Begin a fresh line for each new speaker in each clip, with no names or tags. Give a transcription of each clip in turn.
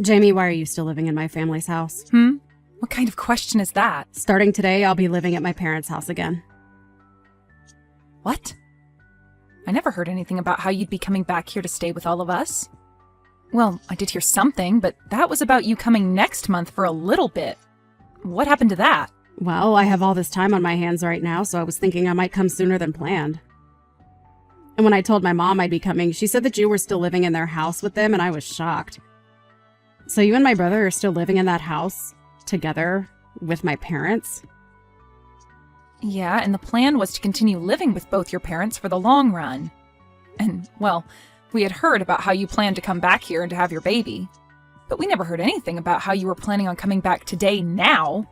Jamie, why are you still living in my family's house?
What kind of question is that?
Starting today, I'll be living at my parents' house again.
What? I never heard anything about how you'd be coming back here to stay with all of us. Well, I did hear something, but that was about you coming next month for a little bit. What happened to that?
Well, I have all this time on my hands right now, so I was thinking I might come sooner than planned. And when I told my mom I'd be coming, she said that you were still living in their house with them, and I was shocked. So you and my brother are still living in that house together with my parents?
Yeah, and the plan was to continue living with both your parents for the long run. And, well, we had heard about how you planned to come back here and to have your baby. But we never heard anything about how you were planning on coming back today now.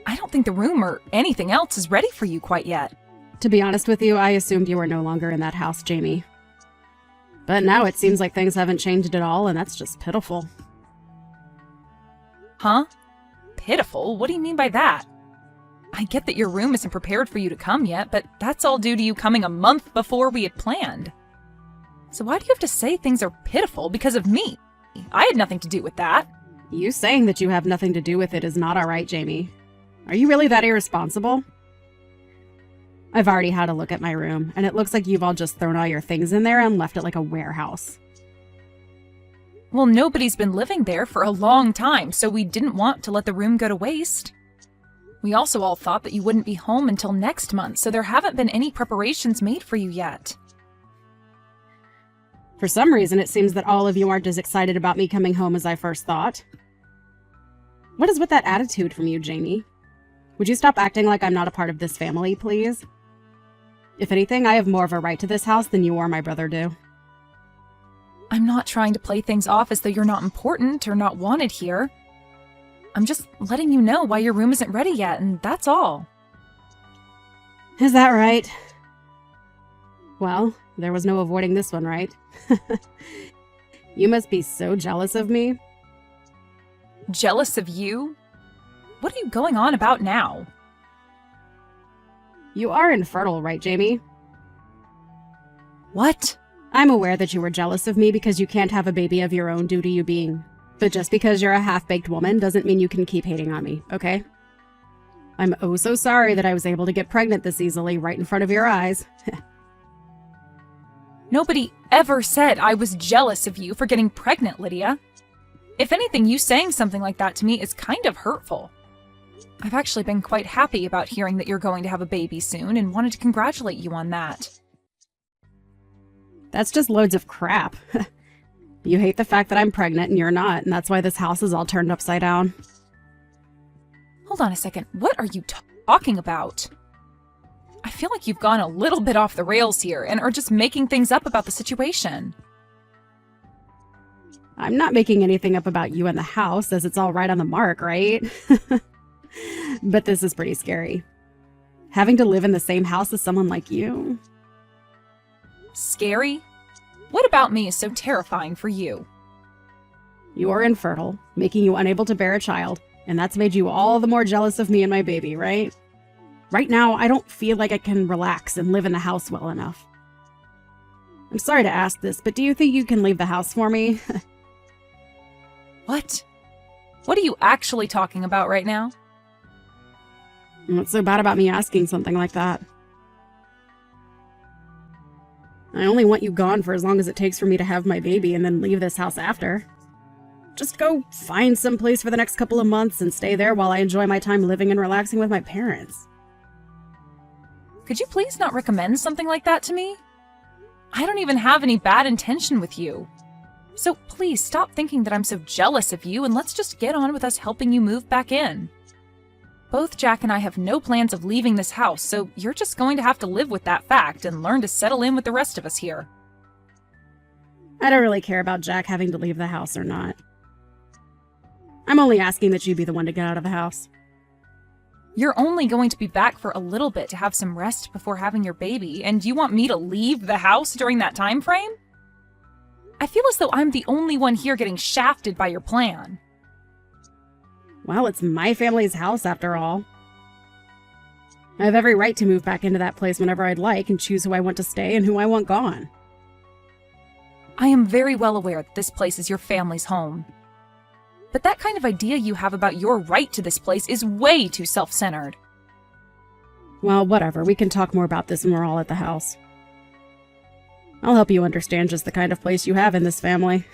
I don't think the room or anything else is ready for you quite yet.
To be honest with you, I assumed you were no longer in that house, Jamie. But now it seems like things haven't changed at all, and that's just pitiful.
Huh? Pitiful? What do you mean by that? I get that your room isn't prepared for you to come yet, but that's all due to you coming a month before we had planned. So why do you have to say things are pitiful because of me? I had nothing to do with that.
You saying that you have nothing to do with it is not all right, Jamie. Are you really that irresponsible? I've already had a look at my room, and it looks like you've all just thrown all your things in there and left it like a warehouse.
Well, nobody's been living there for a long time, so we didn't want to let the room go to waste. We also all thought that you wouldn't be home until next month, so there haven't been any preparations made for you yet.
For some reason, it seems that all of you aren't as excited about me coming home as I first thought. What is with that attitude from you, Jamie? Would you stop acting like I'm not a part of this family, please? If anything, I have more of a right to this house than you or my brother do.
I'm not trying to play things off as though you're not important or not wanted here. I'm just letting you know why your room isn't ready yet, and that's all.
Is that right? Well, there was no avoiding this one, right? You must be so jealous of me.
Jealous of you? What are you going on about now?
You are infertile, right, Jamie?
What?
I'm aware that you were jealous of me because you can't have a baby of your own due to you being... But just because you're a half-baked woman doesn't mean you can keep hating on me, okay? I'm oh so sorry that I was able to get pregnant this easily right in front of your eyes.
Nobody ever said I was jealous of you for getting pregnant, Lydia. If anything, you saying something like that to me is kind of hurtful. I've actually been quite happy about hearing that you're going to have a baby soon and wanted to congratulate you on that.
That's just loads of crap. You hate the fact that I'm pregnant and you're not, and that's why this house is all turned upside down.
Hold on a second. What are you talking about? I feel like you've gone a little bit off the rails here and are just making things up about the situation.
I'm not making anything up about you and the house, as it's all right on the mark, right? But this is pretty scary. Having to live in the same house as someone like you.
Scary? What about me is so terrifying for you?
You are infertile, making you unable to bear a child, and that's made you all the more jealous of me and my baby, right? Right now, I don't feel like I can relax and live in the house well enough. I'm sorry to ask this, but do you think you can leave the house for me?
What? What are you actually talking about right now?
What's so bad about me asking something like that? I only want you gone for as long as it takes for me to have my baby and then leave this house after. Just go find some place for the next couple of months and stay there while I enjoy my time living and relaxing with my parents.
Could you please not recommend something like that to me? I don't even have any bad intention with you. So please stop thinking that I'm so jealous of you and let's just get on with us helping you move back in. Both Jack and I have no plans of leaving this house, so you're just going to have to live with that fact and learn to settle in with the rest of us here.
I don't really care about Jack having to leave the house or not. I'm only asking that you be the one to get out of the house.
You're only going to be back for a little bit to have some rest before having your baby, and you want me to leave the house during that time frame? I feel as though I'm the only one here getting shafted by your plan.
Well, it's my family's house after all. I have every right to move back into that place whenever I'd like and choose who I want to stay and who I want gone.
I am very well aware that this place is your family's home. But that kind of idea you have about your right to this place is way too self-centered.
Well, whatever. We can talk more about this when we're all at the house. I'll help you understand just the kind of place you have in this family.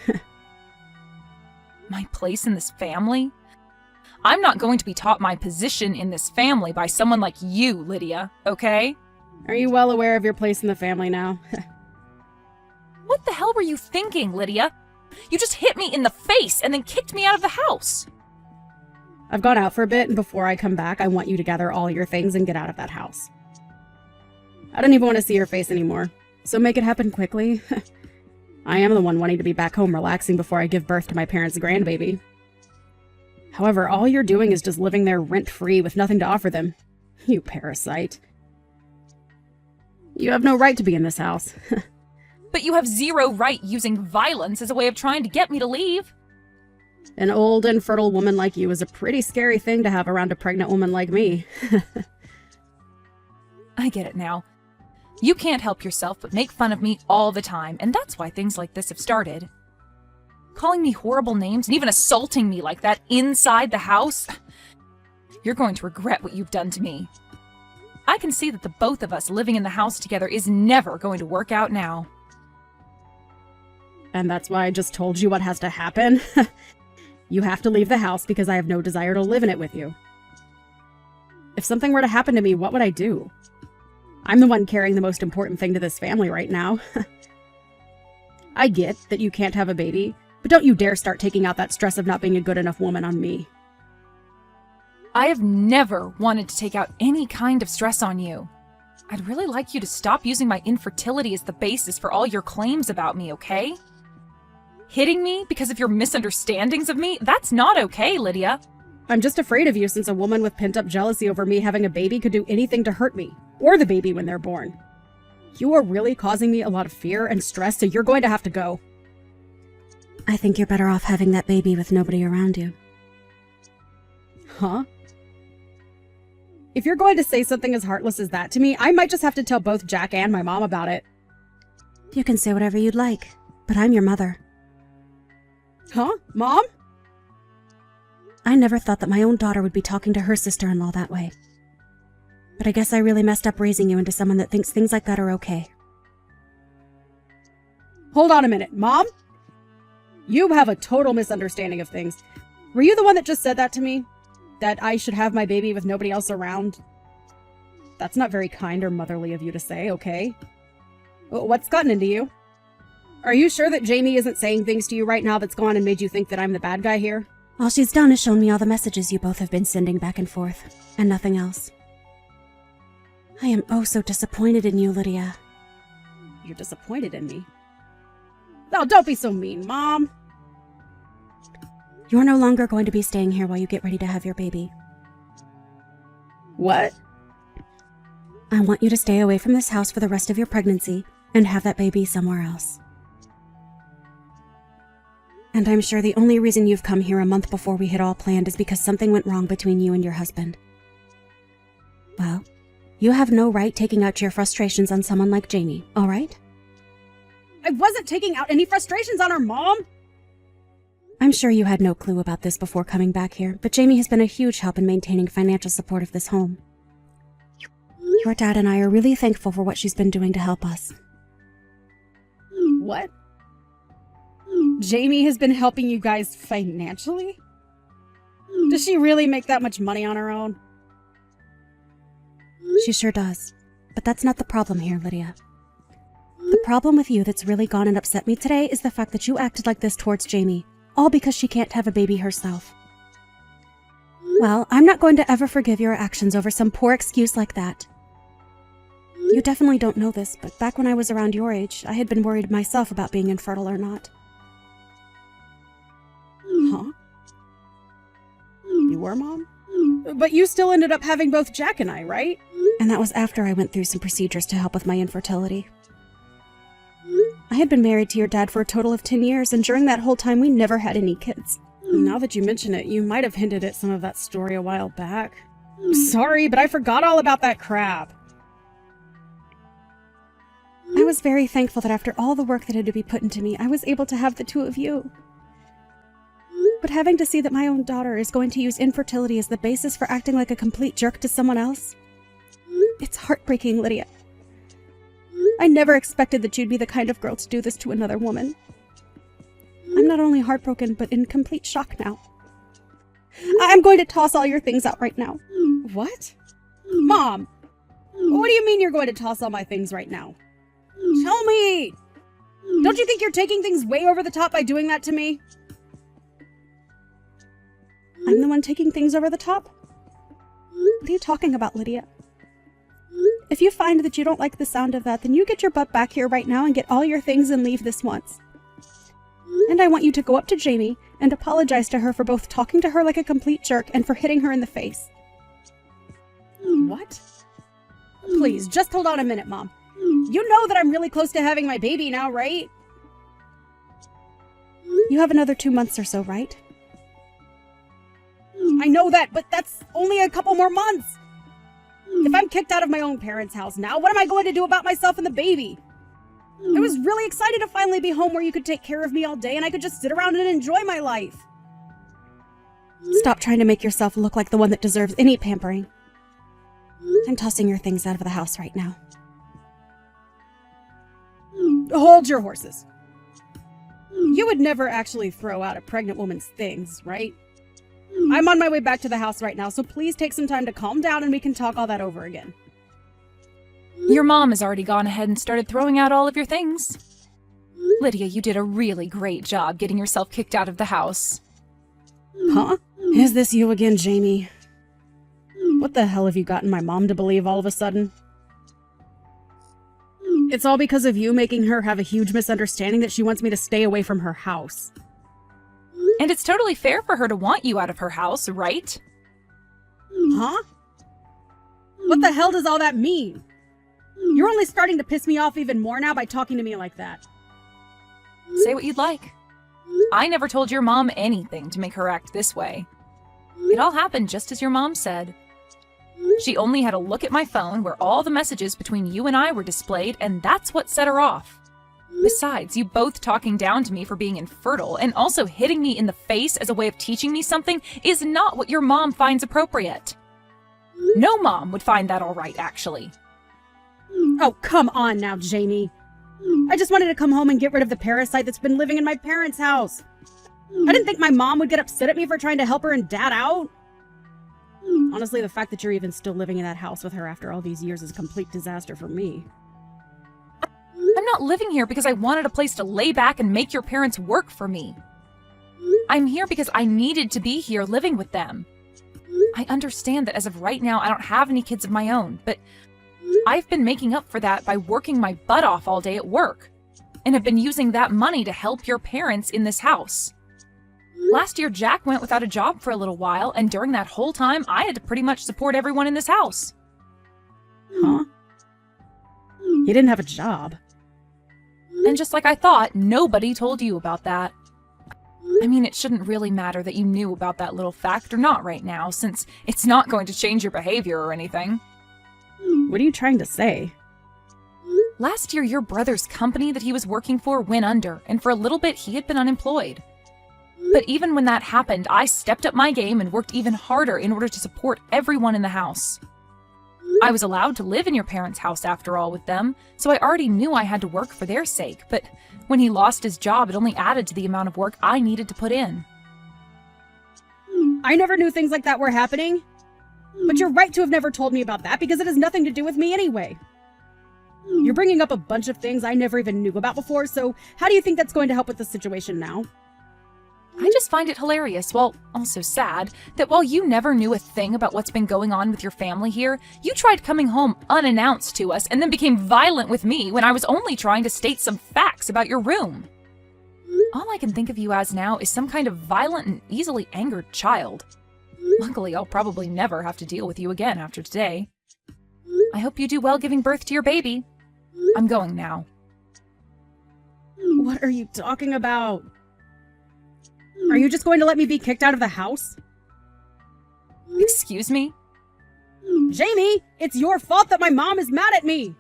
My place in this family? I'm not going to be taught my position in this family by someone like you, Lydia, okay?
Are you well aware of your place in the family now?
What the hell were you thinking, Lydia? You just hit me in the face and then kicked me out of the house.
I've gone out for a bit, and before I come back, I want you to gather all your things and get out of that house. I don't even want to see your face anymore, so make it happen quickly. I am the one wanting to be back home relaxing before I give birth to my parents' grandbaby. However, all you're doing is just living there rent-free with nothing to offer them. You parasite. You have no right to be in this house.
But you have zero right using violence as a way of trying to get me to leave.
An old, infertile woman like you is a pretty scary thing to have around a pregnant woman like me.
I get it now. You can't help yourself but make fun of me all the time, and that's why things like this have started. Calling me horrible names and even assaulting me like that inside the house? You're going to regret what you've done to me. I can see that the both of us living in the house together is never going to work out now.
And that's why I just told you what has to happen? You have to leave the house because I have no desire to live in it with you. If something were to happen to me, what would I do? I'm the one carrying the most important thing to this family right now. I get that you can't have a baby, but don't you dare start taking out that stress of not being a good enough woman on me.
I have never wanted to take out any kind of stress on you. I'd really like you to stop using my infertility as the basis for all your claims about me, okay? Hitting me because of your misunderstandings of me? That's not okay, Lydia.
I'm just afraid of you since a woman with pent-up jealousy over me having a baby could do anything to hurt me, or the baby when they're born. You are really causing me a lot of fear and stress, so you're going to have to go. I think you're better off having that baby with nobody around you. Huh? If you're going to say something as heartless as that to me, I might just have to tell both Jack and my mom about it. You can say whatever you'd like, but I'm your mother. Huh? Mom? I never thought that my own daughter would be talking to her sister-in-law that way. But I guess I really messed up raising you into someone that thinks things like that are okay. Hold on a minute, Mom? You have a total misunderstanding of things. Were you the one that just said that to me? That I should have my baby with nobody else around? That's not very kind or motherly of you to say, okay? What's gotten into you? Are you sure that Jamie isn't saying things to you right now that's gone and made you think that I'm the bad guy here? All she's done is shown me all the messages you both have been sending back and forth, and nothing else. I am oh so disappointed in you, Lydia. You're disappointed in me? No, don't be so mean, Mom. You're no longer going to be staying here while you get ready to have your baby. What? I want you to stay away from this house for the rest of your pregnancy and have that baby somewhere else. And I'm sure the only reason you've come here a month before we had all planned is because something went wrong between you and your husband. Well, you have no right taking out your frustrations on someone like Jamie, all right? I wasn't taking out any frustrations on her, Mom! I'm sure you had no clue about this before coming back here, but Jamie has been a huge help in maintaining financial support of this home. Your dad and I are really thankful for what she's been doing to help us. What? Jamie has been helping you guys financially? Does she really make that much money on her own? She sure does. But that's not the problem here, Lydia. The problem with you that's really gone and upset me today is the fact that you acted like this towards Jamie, all because she can't have a baby herself. Well, I'm not going to ever forgive your actions over some poor excuse like that. You definitely don't know this, but back when I was around your age, I had been worried myself about being infertile or not. Huh? You were, Mom? But you still ended up having both Jack and I, right? And that was after I went through some procedures to help with my infertility. I had been married to your dad for a total of 10 years, and during that whole time, we never had any kids. Now that you mention it, you might have hinted at some of that story a while back. Sorry, but I forgot all about that crap. I was very thankful that after all the work that had to be put into me, I was able to have the two of you. But having to see that my own daughter is going to use infertility as the basis for acting like a complete jerk to someone else, it's heartbreaking, Lydia. I never expected that you'd be the kind of girl to do this to another woman. I'm not only heartbroken, but in complete shock now. I'm going to toss all your things out right now. What? Mom! What do you mean you're going to toss all my things right now? Tell me! Don't you think you're taking things way over the top by doing that to me? I'm the one taking things over the top? What are you talking about, Lydia? If you find that you don't like the sound of that, then you get your butt back here right now and get all your things and leave this once. And I want you to go up to Jamie and apologize to her for both talking to her like a complete jerk and for hitting her in the face. What? Please, just hold on a minute, Mom. You know that I'm really close to having my baby now, right? You have another 2 months or so, right? I know that, but that's only a couple more months. If I'm kicked out of my own parents' house now, what am I going to do about myself and the baby? I was really excited to finally be home where you could take care of me all day and I could just sit around and enjoy my life. Stop trying to make yourself look like the one that deserves any pampering. I'm tossing your things out of the house right now. Hold your horses. You would never actually throw out a pregnant woman's things, right? I'm on my way back to the house right now, so please take some time to calm down and we can talk all that over again.
Your mom has already gone ahead and started throwing out all of your things. Lydia, you did a really great job getting yourself kicked out of the house.
Huh? Is this you again, Jamie? What the hell have you gotten my mom to believe all of a sudden? It's all because of you making her have a huge misunderstanding that she wants me to stay away from her house.
And it's totally fair for her to want you out of her house, right?
Huh? What the hell does all that mean? You're only starting to piss me off even more now by talking to me like that.
Say what you'd like. I never told your mom anything to make her act this way. It all happened just as your mom said. She only had a look at my phone where all the messages between you and I were displayed, and that's what set her off. Besides, you both talking down to me for being infertile and also hitting me in the face as a way of teaching me something is not what your mom finds appropriate. No mom would find that all right, actually.
Oh, come on now, Jamie. I just wanted to come home and get rid of the parasite that's been living in my parents' house. I didn't think my mom would get upset at me for trying to help her and Dad out. Honestly, the fact that you're even still living in that house with her after all these years is a complete disaster for me.
I'm not living here because I wanted a place to lay back and make your parents work for me. I'm here because I needed to be here living with them. I understand that as of right now, I don't have any kids of my own, but I've been making up for that by working my butt off all day at work, and have been using that money to help your parents in this house. Last year, Jack went without a job for a little while, and during that whole time, I had to pretty much support everyone in this house.
Huh? He didn't have a job.
And just like I thought, nobody told you about that. I mean, it shouldn't really matter that you knew about that little fact or not right now, since it's not going to change your behavior or anything.
What are you trying to say?
Last year, your brother's company that he was working for went under, and for a little bit, he had been unemployed. But even when that happened, I stepped up my game and worked even harder in order to support everyone in the house. I was allowed to live in your parents' house after all with them, so I already knew I had to work for their sake, but when he lost his job, it only added to the amount of work I needed to put in.
I never knew things like that were happening. But you're right to have never told me about that because it has nothing to do with me anyway. You're bringing up a bunch of things I never even knew about before, so how do you think that's going to help with the situation now?
I just find it hilarious, well, also sad, that while you never knew a thing about what's been going on with your family here, you tried coming home unannounced to us and then became violent with me when I was only trying to state some facts about your room. All I can think of you as now is some kind of violent and easily angered child. Luckily, I'll probably never have to deal with you again after today. I hope you do well giving birth to your baby. I'm going now.
What are you talking about? Are you just going to let me be kicked out of the house?
Excuse me?
Jamie, it's your fault that my mom is mad at me.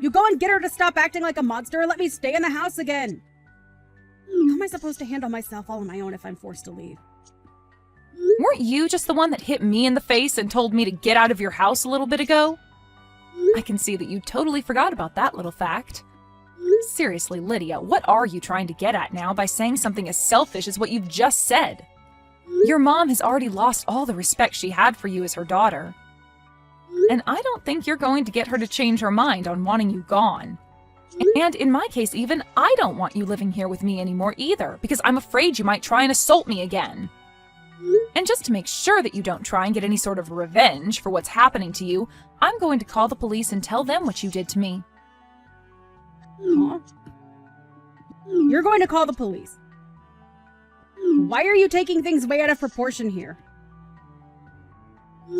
You go and get her to stop acting like a monster and let me stay in the house again. How am I supposed to handle myself all on my own if I'm forced to leave?
Weren't you just the one that hit me in the face and told me to get out of your house a little bit ago? I can see that you totally forgot about that little fact. Seriously, Lydia, what are you trying to get at now by saying something as selfish as what you've just said? Your mom has already lost all the respect she had for you as her daughter. And I don't think you're going to get her to change her mind on wanting you gone. And in my case even, I don't want you living here with me anymore either, because I'm afraid you might try and assault me again. And just to make sure that you don't try and get any sort of revenge for what's happening to you, I'm going to call the police and tell them what you did to me.
Huh? You're going to call the police? Why are you taking things way out of proportion here?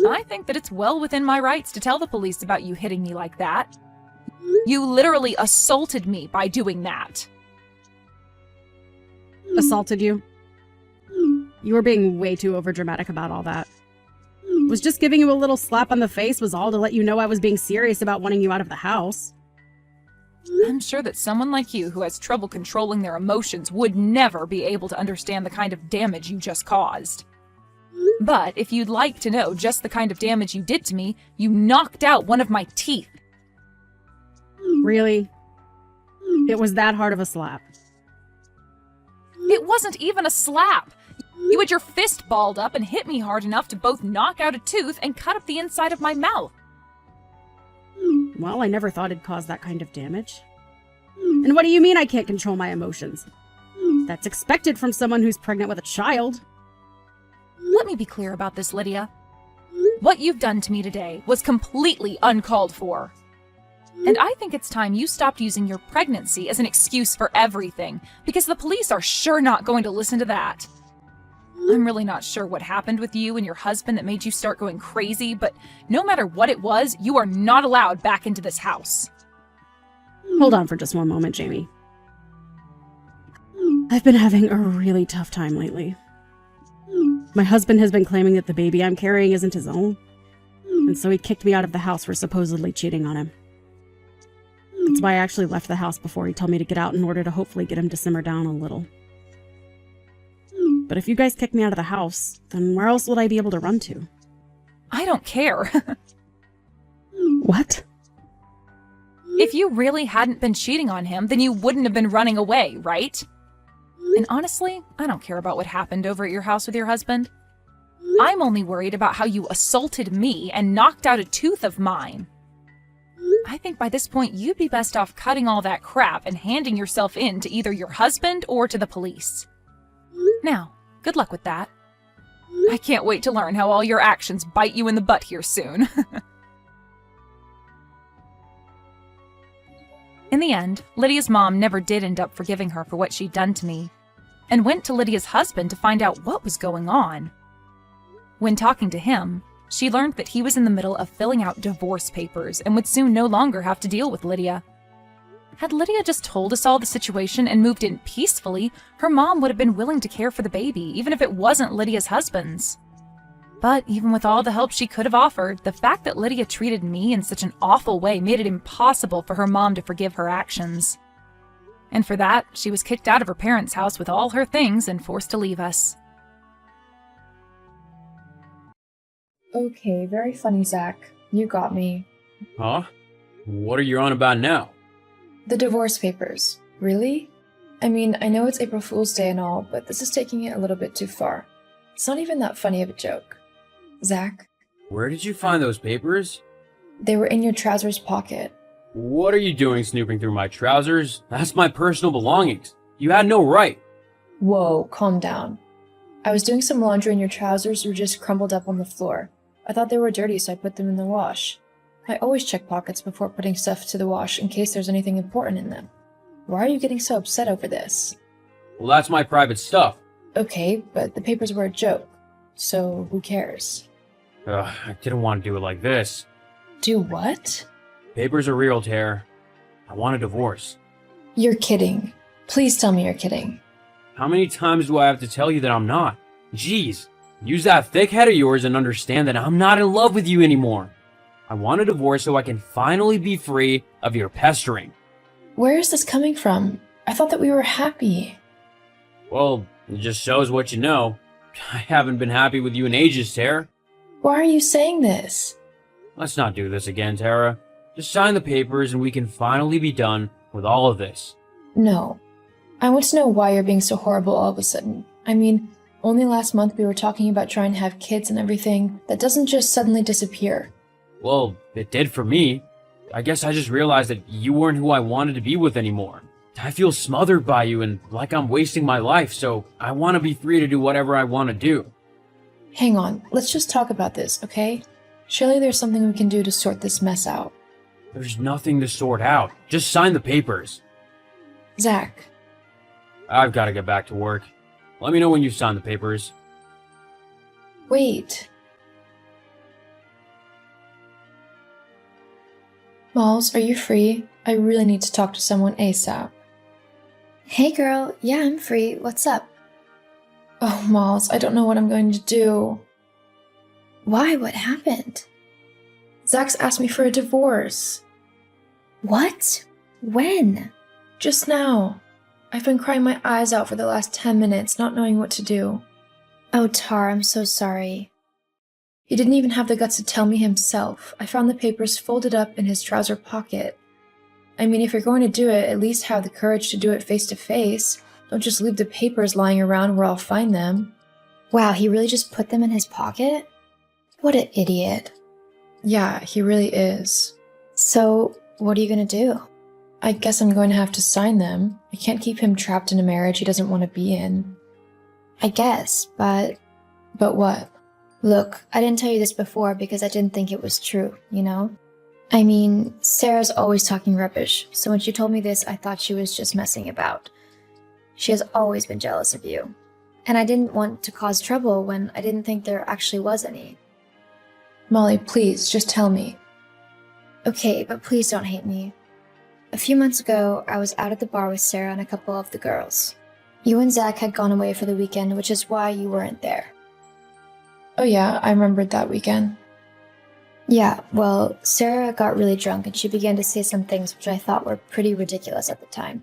I think that it's well within my rights to tell the police about you hitting me like that. You literally assaulted me by doing that.
Assaulted you? You were being way too overdramatic about all that. Was just giving you a little slap on the face was all to let you know I was being serious about wanting you out of the house.
I'm sure that someone like you who has trouble controlling their emotions would never be able to understand the kind of damage you just caused. But if you'd like to know just the kind of damage you did to me, you knocked out one of my teeth.
Really? It was that hard of a slap?
It wasn't even a slap. You had your fist balled up and hit me hard enough to both knock out a tooth and cut up the inside of my mouth.
Well, I never thought it'd cause that kind of damage. And what do you mean I can't control my emotions? That's expected from someone who's pregnant with a child.
Let me be clear about this, Lydia. What you've done to me today was completely uncalled for. And I think it's time you stopped using your pregnancy as an excuse for everything, because the police are sure not going to listen to that. I'm really not sure what happened with you and your husband that made you start going crazy, but no matter what it was, you are not allowed back into this house.
Hold on for just one moment, Jamie. I've been having a really tough time lately. My husband has been claiming that the baby I'm carrying isn't his own, and so he kicked me out of the house for supposedly cheating on him. That's why I actually left the house before he told me to get out in order to hopefully get him to simmer down a little. But if you guys kick me out of the house, then where else would I be able to run to?
I don't care.
What?
If you really hadn't been cheating on him, then you wouldn't have been running away, right? And honestly, I don't care about what happened over at your house with your husband. I'm only worried about how you assaulted me and knocked out a tooth of mine. I think by this point, you'd be best off cutting all that crap and handing yourself in to either your husband or to the police. Now, good luck with that. I can't wait to learn how all your actions bite you in the butt here soon. In the end, Lydia's mom never did end up forgiving her for what she'd done to me, and went to Lydia's husband to find out what was going on. When talking to him, she learned that he was in the middle of filling out divorce papers and would soon no longer have to deal with Lydia. Had Lydia just told us all the situation and moved in peacefully, her mom would have been willing to care for the baby, even if it wasn't Lydia's husband's. But even with all the help she could have offered, the fact that Lydia treated me in such an awful way made it impossible for her mom to forgive her actions. And for that, she was kicked out of her parents' house with all her things and forced to leave us.
Okay, very funny, Zach. You got me.
Huh? What are you on about now?
The divorce papers. Really? I mean, I know it's April Fool's Day and all, but this is taking it a little bit too far. It's not even that funny of a joke. Zach?
Where did you find those papers?
They were in your trousers pocket.
What are you doing snooping through my trousers? That's my personal belongings. You had no right.
Whoa, calm down. I was doing some laundry and your trousers were just crumpled up on the floor. I thought they were dirty, so I put them in the wash. I always check pockets before putting stuff to the wash in case there's anything important in them. Why are you getting so upset over this?
Well, that's my private stuff.
Okay, but the papers were a joke, so who cares?
I didn't want to do it like this.
Do what?
Papers are real, Tara. I want a divorce.
You're kidding. Please tell me you're kidding.
How many times do I have to tell you that I'm not? Jeez, use that thick head of yours and understand that I'm not in love with you anymore. I want a divorce so I can finally be free of your pestering.
Where is this coming from? I thought that we were happy.
Well, it just shows what you know. I haven't been happy with you in ages, Tara.
Why are you saying this?
Let's not do this again, Tara. Just sign the papers and we can finally be done with all of this.
No. I want to know why you're being so horrible all of a sudden. I mean, only last month we were talking about trying to have kids and everything. That doesn't just suddenly disappear.
Well, it did for me. I guess I just realized that you weren't who I wanted to be with anymore. I feel smothered by you and like I'm wasting my life, so I want to be free to do whatever I want to do.
Hang on, let's just talk about this, okay? Surely there's something we can do to sort this mess out.
There's nothing to sort out. Just sign the papers.
Zach.
I've got to get back to work. Let me know when you've signed the papers.
Wait. Malls, are you free? I really need to talk to someone ASAP.
Hey girl, yeah, I'm free. What's up?
Oh, Malls, I don't know what I'm going to do.
Why? What happened?
Zach's asked me for a divorce.
What? When?
Just now. I've been crying my eyes out for the last 10 minutes, not knowing what to do.
Oh, Tar, I'm so sorry.
He didn't even have the guts to tell me himself. I found the papers folded up in his trouser pocket. I mean, if you're going to do it, at least have the courage to do it face to face. Don't just leave the papers lying around where I'll find them.
Wow, he really just put them in his pocket? What an idiot.
Yeah, he really is.
So, what are you gonna do?
I guess I'm going to have to sign them. I can't keep him trapped in a marriage he doesn't want to be in.
I guess, but...
But what?
Look, I didn't tell you this before because I didn't think it was true, you know? I mean, Sarah's always talking rubbish, so when she told me this, I thought she was just messing about. She has always been jealous of you. And I didn't want to cause trouble when I didn't think there actually was any.
Molly, please, just tell me.
Okay, but please don't hate me. A few months ago, I was out at the bar with Sarah and a couple of the girls. You and Zach had gone away for the weekend, which is why you weren't there.
Oh yeah, I remembered that weekend.
Yeah, well, Sarah got really drunk and she began to say some things which I thought were pretty ridiculous at the time.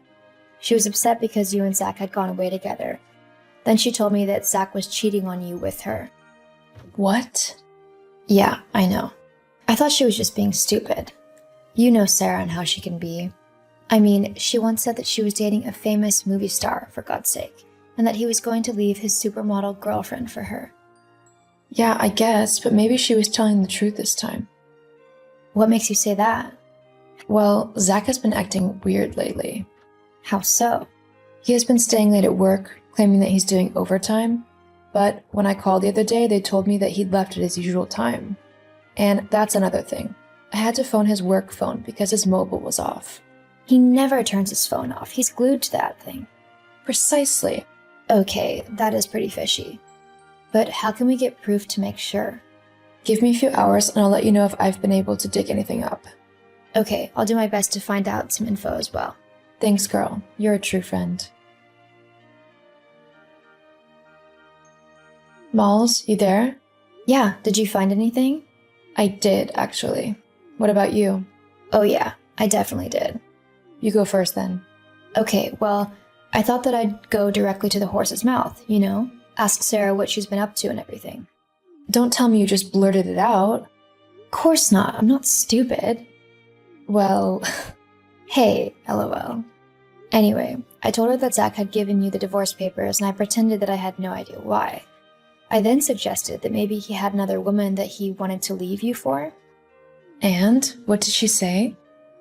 She was upset because you and Zach had gone away together. Then she told me that Zach was cheating on you with her.
What?
Yeah, I know. I thought she was just being stupid. You know Sarah and how she can be. I mean, she once said that she was dating a famous movie star, for God's sake, and that he was going to leave his supermodel girlfriend for her.
Yeah, I guess, but maybe she was telling the truth this time.
What makes you say that?
Well, Zach has been acting weird lately.
How so?
He has been staying late at work, claiming that he's doing overtime, but when I called the other day, they told me that he'd left at his usual time. And that's another thing. I had to phone his work phone because his mobile was off.
He never turns his phone off. He's glued to that thing.
Precisely.
Okay, that is pretty fishy. But how can we get proof to make sure?
Give me a few hours and I'll let you know if I've been able to dig anything up.
Okay, I'll do my best to find out some info as well.
Thanks, girl. You're a true friend. Malls, you there?
Yeah, did you find anything?
I did, actually. What about you?
Oh yeah, I definitely did.
You go first then.
Okay, well, I thought that I'd go directly to the horse's mouth, you know? Ask Sarah what she's been up to and everything.
Don't tell me you just blurted it out.
Of course not, I'm not stupid.
Well...
Hey, lol. Anyway, I told her that Zach had given you the divorce papers and I pretended that I had no idea why. I then suggested that maybe he had another woman that he wanted to leave you for.
And? What did she say?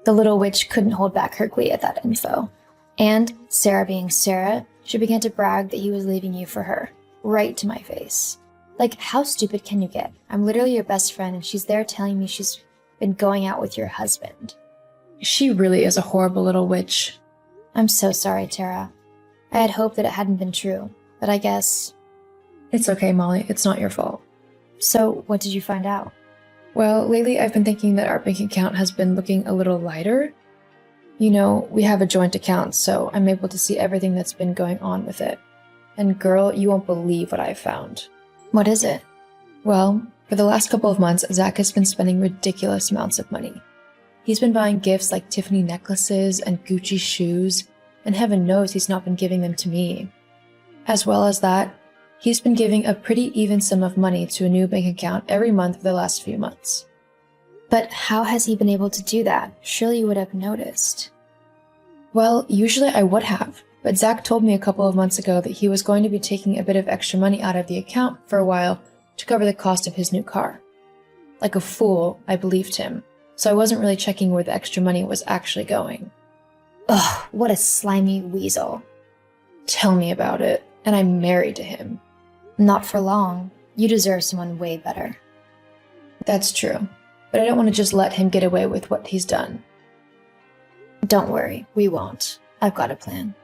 The little witch couldn't hold back her glee at that info. And, Sarah being Sarah, she began to brag that he was leaving you for her. Right to my face. Like, how stupid can you get? I'm literally your best friend and she's there telling me she's been going out with your husband.
She really is a horrible little witch.
I'm so sorry, Tara. I had hoped that it hadn't been true, but I guess...
It's okay, Molly. It's not your fault.
So, what did you find out?
Well, lately I've been thinking that our bank account has been looking a little lighter. You know, we have a joint account, so I'm able to see everything that's been going on with it. And girl, you won't believe what I found.
What is it?
Well, For the last couple of months, Zach has been spending ridiculous amounts of money. He's been buying gifts like Tiffany necklaces and Gucci shoes, and heaven knows he's not been giving them to me. As well as that, he's been giving a pretty even sum of money to a new bank account every month for the last few months.
But how has he been able to do that? Surely you would have noticed.
Well, usually I would have, but Zach told me a couple of months ago that he was going to be taking a bit of extra money out of the account for a while to cover the cost of his new car. Like a fool, I believed him, so I wasn't really checking where the extra money was actually going.
Ugh, what a slimy weasel.
Tell me about it, and I'm married to him.
Not for long. You deserve someone way better.
That's true, but I don't want to just let him get away with what he's done.
Don't worry, we won't. I've got a plan.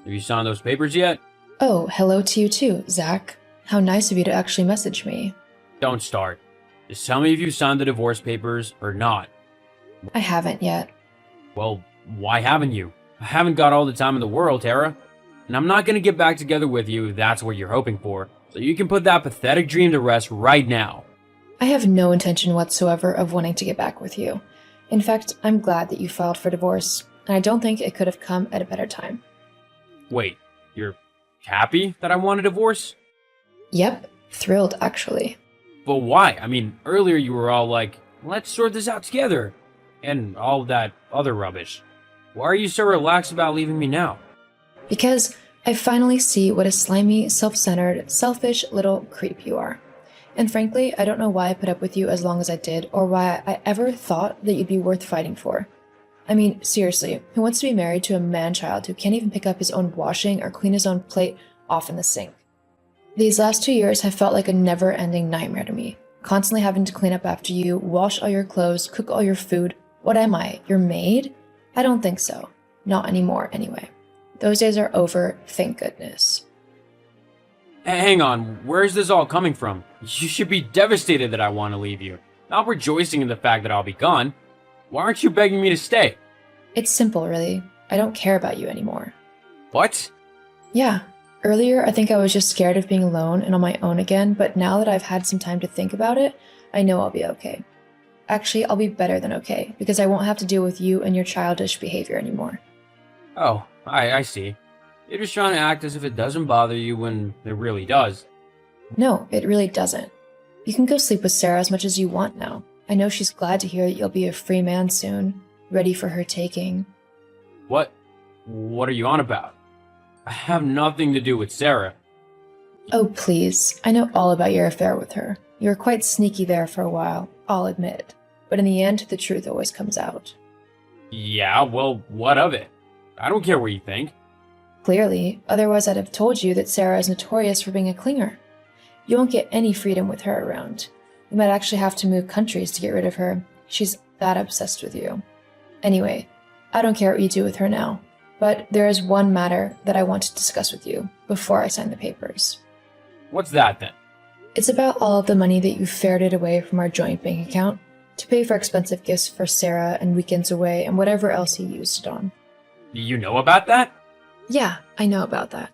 Have you signed those papers yet?
Oh, hello to you too, Zach. How nice of you to actually message me.
Don't start. Just tell me if you signed the divorce papers or not.
I haven't yet.
Well, why haven't you? I haven't got all the time in the world, Tara. And I'm not gonna get back together with you if that's what you're hoping for. So you can put that pathetic dream to rest right now.
I have no intention whatsoever of wanting to get back with you. In fact, I'm glad that you filed for divorce, and I don't think it could have come at a better time.
Wait, you're happy that I want a divorce?
Yep, thrilled actually.
But why? I mean, earlier you were all like, let's sort this out together. And all that other rubbish. Why are you so relaxed about leaving me now?
Because I finally see what a slimy, self-centered, selfish little creep you are. And frankly, I don't know why I put up with you as long as I did, or why I ever thought that you'd be worth fighting for. I mean, seriously, who wants to be married to a man-child who can't even pick up his own washing or clean his own plate off in the sink? These last 2 years have felt like a never-ending nightmare to me. Constantly having to clean up after you, wash all your clothes, cook all your food. What am I, your maid? I don't think so. Not anymore, anyway. Those days are over, thank goodness.
Hang on, where's this all coming from? You should be devastated that I want to leave you, not rejoicing in the fact that I'll be gone. Why aren't you begging me to stay?
It's simple, really. I don't care about you anymore.
What?
Yeah. Earlier, I think I was just scared of being alone and on my own again, but now that I've had some time to think about it, I know I'll be okay. Actually, I'll be better than okay, because I won't have to deal with you and your childish behavior anymore.
Oh, I see. You're just trying to act as if it doesn't bother you when it really does.
No, it really doesn't. You can go sleep with Sarah as much as you want now. I know she's glad to hear that you'll be a free man soon, ready for her taking.
What are you on about? I have nothing to do with Sarah.
Oh, please. I know all about your affair with her. You were quite sneaky there for a while, I'll admit. But in the end, the truth always comes out.
Yeah, well, what of it? I don't care what you think.
Clearly, otherwise I'd have told you that Sarah is notorious for being a clinger. You won't get any freedom with her around. You might actually have to move countries to get rid of her. She's that obsessed with you. Anyway, I don't care what you do with her now. But there is one matter that I want to discuss with you before I sign the papers.
What's that then?
It's about all of the money that you ferreted away from our joint bank account to pay for expensive gifts for Sarah and weekends away and whatever else you used it on.
You know about that?
Yeah, I know about that.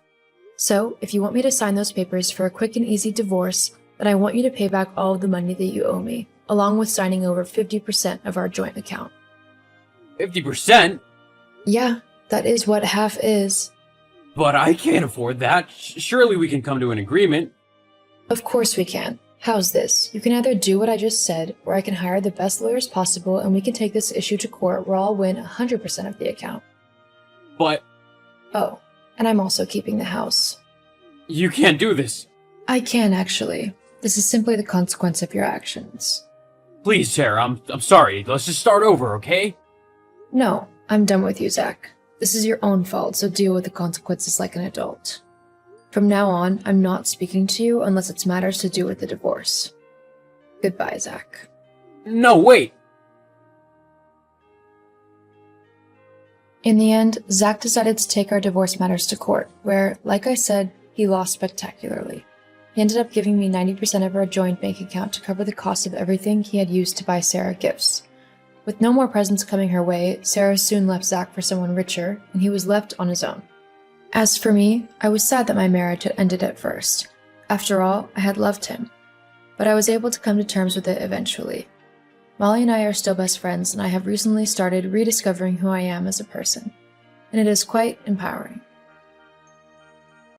So, if you want me to sign those papers for a quick and easy divorce, then I want you to pay back all of the money that you owe me, along with signing over 50% of our joint account.
50%?
Yeah, that is what half is.
But I can't afford that. Surely we can come to an agreement.
Of course we can. How's this? You can either do what I just said, or I can hire the best lawyers possible and we can take this issue to court where I'll win 100% of the account.
But
Oh, and I'm also keeping the house.
you can't do this.
I can, actually. This is simply the consequence of your actions.
Please, Sarah, I'm sorry. Let's just start over, okay?
No, I'm done with you, Zach. This is your own fault, so deal with the consequences like an adult. From now on, I'm not speaking to you unless it's matters to do with the divorce. Goodbye, Zach.
No, wait.
In the end, Zach decided to take our divorce matters to court, where, like I said, he lost spectacularly. He ended up giving me 90% of our joint bank account to cover the cost of everything he had used to buy Sarah gifts. With no more presents coming her way, Sarah soon left Zach for someone richer, and he was left on his own. As for me, I was sad that my marriage had ended at first. After all, I had loved him. But I was able to come to terms with it eventually. Molly and I are still best friends, and I have recently started rediscovering who I am as a person. And it is quite empowering.